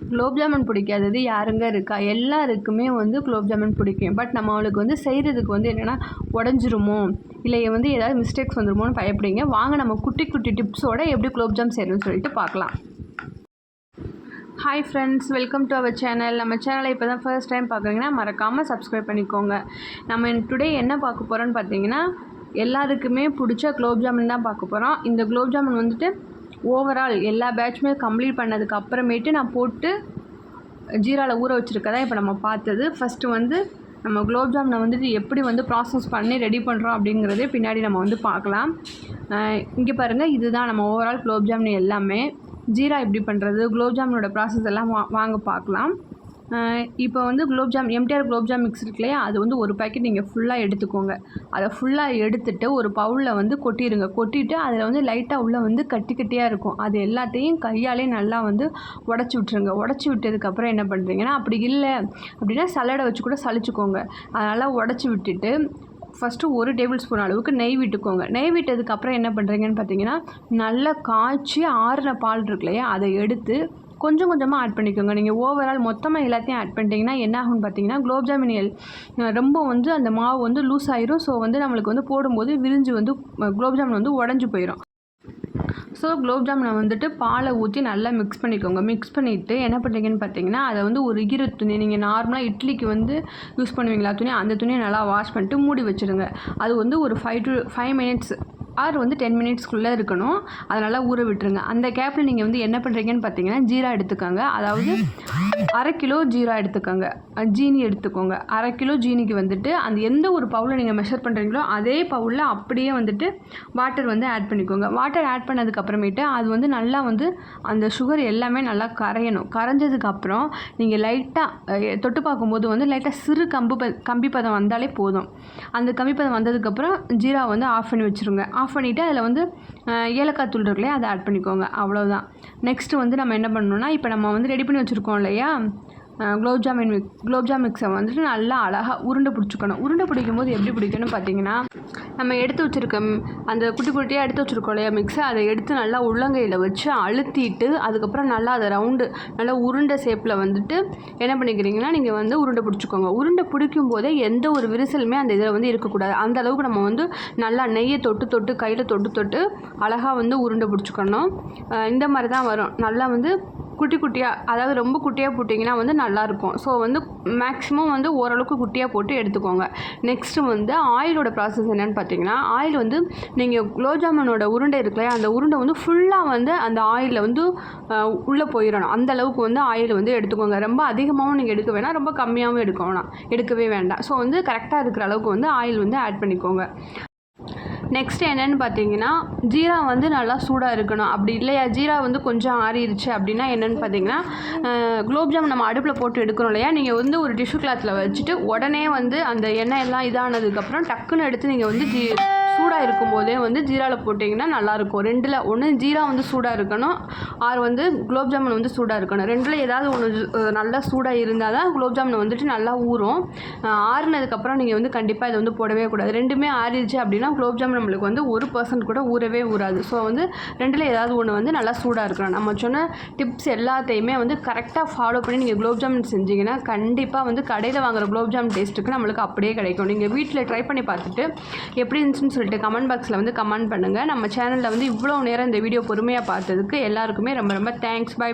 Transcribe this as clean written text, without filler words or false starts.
குலோப் ஜாமுன் பிடிக்காதது யாருங்க இருக்கா? எல்லாருக்குமே வந்து குலோப் ஜாமுன் பிடிக்கும். பட் நம்மளுக்கு வந்து செய்கிறதுக்கு வந்து என்னென்னா உடஞ்சிருமோ இல்லை வந்து ஏதாவது மிஸ்டேக்ஸ் வந்துருமோன்னு பயப்படுங்க. வாங்க நம்ம குட்டி குட்டி டிப்ஸோட எப்படி குலோப் ஜாம் செய்யணும்னு சொல்லிட்டு பார்க்கலாம். Hi friends, welcome to our channel. நம்ம சேனலை இப்போ தான் ஃபர்ஸ்ட் டைம் பார்க்குறீங்கன்னா மறக்காமல் சப்ஸ்கிரைப் பண்ணிக்கோங்க. நம்ம டுடே என்ன பார்க்க போகிறோன்னு பார்த்தீங்கன்னா, எல்லாருக்குமே பிடிச்ச குலோப் ஜாமுன் தான் பார்க்க போகிறோம். இந்த குலோப் ஜாமுன் வந்துட்டு ஓவரால் எல்லா பேட்சுமே கம்ப்ளீட் பண்ணதுக்கு அப்புறமேட்டு நான் போட்டு ஜீராவில் ஊற வச்சுருக்கதான் இப்போ நம்ம பார்த்தது. ஃபஸ்ட்டு வந்து நம்ம குலோப் ஜாமுனை வந்துட்டு எப்படி வந்து ப்ராசஸ் பண்ணி ரெடி பண்ணுறோம் அப்படிங்கிறதே பின்னாடி நம்ம வந்து பார்க்கலாம். இங்கே பாருங்கள், இதுதான் நம்ம ஓவரால் குலோப் ஜாமுன் எல்லாமே. ஜீரா எப்படி பண்ணுறது, குலோப் ஜாமுனோட ப்ராசஸ் எல்லாம் வாங்க பார்க்கலாம். இப்போ வந்து gulab jam MTR gulab jam mix இருக்கு இல்லையா, அது வந்து ஒரு பேக்கெட் நீங்கள் ஃபுல்லாக எடுத்துக்கோங்க. அதை ஃபுல்லாக எடுத்துகிட்டு ஒரு பவுலில் வந்து கொட்டிடுங்க. கொட்டிட்டு அதில் வந்து லைட்டாக உள்ளே வந்து கட்டி கட்டியாக இருக்கும், அது எல்லாத்தையும் கையாலே நல்லா வந்து உடச்சி விட்ருங்க. உடச்சி விட்டதுக்கப்புறம் என்ன பண்ணுறீங்கன்னா, அப்படி இல்லை அப்படின்னா சலடை வச்சு கூட சலிச்சுக்கோங்க. அதனால் உடச்சி விட்டுட்டு ஃபஸ்ட்டு 1 டேபிள் ஸ்பூன் அளவுக்கு நெய் விட்டுக்கோங்க. நெய் விட்டதுக்கப்புறம் என்ன பண்ணுறீங்கன்னு பார்த்தீங்கன்னா, நல்லா காய்ச்சி ஆறின பால் இருக்கு இல்லையா, அதை எடுத்து கொஞ்சம் கொஞ்சமாக ஆட் பண்ணிக்கோங்க. நீங்கள் ஓவரால் மொத்தமாக எல்லாத்தையும் ஆட் பண்ணிட்டீங்கன்னா என்ன ஆகும்னு பார்த்தீங்கன்னா, குலோப் ஜாமுன் ரொம்ப வந்து அந்த மாவு வந்து லூஸ் ஆயிரும். ஸோ வந்து நம்மளுக்கு வந்து போடும்போது விரிஞ்சு வந்து குலோப் ஜாமுன் வந்து உடஞ்சி போயிடும். ஸோ குலோப் ஜாமுனை வந்துட்டு பாலை ஊற்றி நல்லா மிக்ஸ் பண்ணிக்கோங்க. மிக்ஸ் பண்ணிவிட்டு என்ன பண்ணுறீங்கன்னு பார்த்தீங்கன்னா, அதை வந்து ஒரு ஈர துணி, நீங்கள் நார்மலாக இட்லிக்கு வந்து யூஸ் பண்ணுவீங்களா துணி, அந்த துணியை நல்லா வாஷ் பண்ணிட்டு மூடி வச்சுருங்க. அது வந்து ஒரு 5 மினிட்ஸ் ஆர் வந்து 10 மினிட்ஸ்க்குள்ளே இருக்கணும். அதனால் ஊற விட்டுருங்க. அந்த கேப்பில் நீங்கள் வந்து என்ன பண்ணுறீங்கன்னு பார்த்தீங்கன்னா, ஜீரா எடுத்துக்கோங்க. அதாவது 1/2 கிலோ ஜீரா எடுத்துக்கோங்க. ஜீனி எடுத்துக்கோங்க. 1/2 கிலோ ஜீனிக்கு வந்துட்டு அந்த எந்த ஒரு பவுலில் நீங்கள் மெஷர் பண்ணுறீங்களோ அதே பவுலில் அப்படியே வந்துட்டு வாட்டர் வந்து ஆட் பண்ணிக்கோங்க. வாட்டர் ஆட் பண்ணதுக்கப்புறமேட்டு அது வந்து நல்லா வந்து அந்த சுகர் எல்லாமே நல்லா கரையணும். கரைஞ்சதுக்கப்புறம் நீங்கள் லைட்டாக தொட்டு பார்க்கும்போது வந்து லைட்டாக சிறு கம்பி பதம் வந்தாலே போதும். அந்த கம்பி பதம் வந்ததுக்கப்புறம் ஜீரா வந்து ஆஃப் பண்ணி வச்சுருங்க. ஆஃப் பண்ணிவிட்டு அதில் வந்து ஏலக்காய் தூள் இருக்குல்லையா, அதை ஆட் பண்ணிக்கோங்க. அவ்வளோதான். நெக்ஸ்ட்டு வந்து நம்ம என்ன பண்ணணும்னா, இப்போ நம்ம வந்து ரெடி பண்ணி வச்சுருக்கோம் இல்லையா குலோப் ஜாம் மிக்ஸை வந்துட்டு நல்லா அழகாக உருண்டை பிடிச்சிக்கணும். உருண்டை பிடிக்கும் போது எப்படி பிடிக்கணும்னு பார்த்தீங்கன்னா, நம்ம எடுத்து வச்சுருக்க அந்த குட்டி குட்டியாக எடுத்து வச்சுருக்கோம் இல்லையா மிக்ஸை, அதை எடுத்து நல்லா உள்ளங்கையில் வச்சு அழுத்திட்டு அதுக்கப்புறம் நல்லா அதை ரவுண்டு நல்லா உருண்டை ஷேப்பில் வந்துட்டு என்ன பண்ணிக்கிறீங்கன்னா, நீங்கள் வந்து உருண்டை பிடிச்சிக்கோங்க. உருண்டை பிடிக்கும் போதே எந்த ஒரு விரிசலுமே அந்த இதில் வந்து இருக்கக்கூடாது. அந்த அளவுக்கு நம்ம வந்து நல்லா நெய்யை தொட்டு கையில் தொட்டு அழகாக வந்து உருண்டை பிடிச்சிக்கணும். இந்த மாதிரி தான் வரும். நல்லா வந்து குட்டி குட்டியாக, அதாவது ரொம்ப குட்டியாக போட்டிங்கன்னா வந்து நல்லாயிருக்கும். ஸோ வந்து மேக்ஸிமம் வந்து ஓரளவுக்கு குட்டியாக போட்டு எடுத்துக்கோங்க. நெக்ஸ்ட்டு வந்து ஆயிலோட ப்ராசஸ் என்னென்னு பார்த்தீங்கன்னா, ஆயில் வந்து நீங்கள் குலோப் ஜாமுனோட உருண்டை இருக்குல்லையா, அந்த உருண்டை வந்து ஃபுல்லாக வந்து அந்த ஆயிலில் வந்து உள்ளே போயிடணும். அந்த அளவுக்கு வந்து ஆயில் வந்து எடுத்துக்கோங்க. ரொம்ப அதிகமாகவும் நீங்கள் எடுக்க வேணாம், ரொம்ப கம்மியாகவும் எடுக்கவே வேண்டாம். ஸோ வந்து கரெக்டாக இருக்கிற அளவுக்கு வந்து ஆயில் வந்து ஆட் பண்ணிக்கோங்க. நெக்ஸ்ட் என்னென்னு பார்த்தீங்கன்னா, ஜீரா வந்து நல்லா சூடாக இருக்கணும். அப்படி இல்லையா ஜீரா வந்து கொஞ்சம் ஆறிடுச்சு அப்படின்னா என்னென்னு பார்த்தீங்கன்னா, குலோப் ஜாமுன் நம்ம அடுப்பில் போட்டு எடுக்கிறோம் இல்லையா, நீங்கள் வந்து ஒரு டிஷ்யூ கிளாத்தில் வச்சுட்டு உடனே வந்து அந்த எண்ணெய் எல்லாம் இதானதுக்கப்புறம் டக்குன்னு எடுத்து நீங்கள் வந்து சூடாக இருக்கும்போதே வந்து ஜீராவில் போட்டிங்கன்னா நல்லாயிருக்கும். 2ல் ஒன்று ஜீரா வந்து சூடாக இருக்கணும், ஆர் வந்து குலோப் ஜாமுன் வந்து சூடாக இருக்கணும். 2ல் ஏதாவது ஒன்று நல்லா சூடாக இருந்தால் தான் குலோப் ஜாமுன் வந்துட்டு நல்லா ஊறும். ஆறுனதுக்கப்புறம் நீங்கள் வந்து கண்டிப்பாக இதை வந்து போடவே கூடாது. 2மே ஆறிடுச்சு அப்படின்னா குலோப் ஜாமுன் நம்மளுக்கு வந்து 1% கூட ஊறாது. ஸோ வந்து 2ல் ஏதாவது ஒன்று வந்து நல்லா சூடாக இருக்கணும். நம்ம சொன்ன டிப்ஸ் எல்லாத்தையுமே வந்து கரெக்டாக ஃபாலோ பண்ணி நீங்கள் குலோப் ஜாமுன் செஞ்சிங்கன்னா கண்டிப்பாக வந்து கடையில் வாங்குகிற குலோப் ஜாமுன் டேஸ்ட்டுக்கு நம்மளுக்கு அப்படியே கிடைக்கும். நீங்கள் வீட்டில் ட்ரை பண்ணி பார்த்துட்டு எப்படி இருந்துச்சுன்னு சொல்லிட்டு கமெண்ட் பாக்ஸில் வந்து கமெண்ட் பண்ணுங்கள். நம்ம சேனலில் வந்து இவ்வளோ நேரம் இந்த வீடியோ பொறுமையாக பார்த்ததுக்கு எல்லாருக்குமே ரொம்ப ரொம்ப தேங்க்ஸ். பை.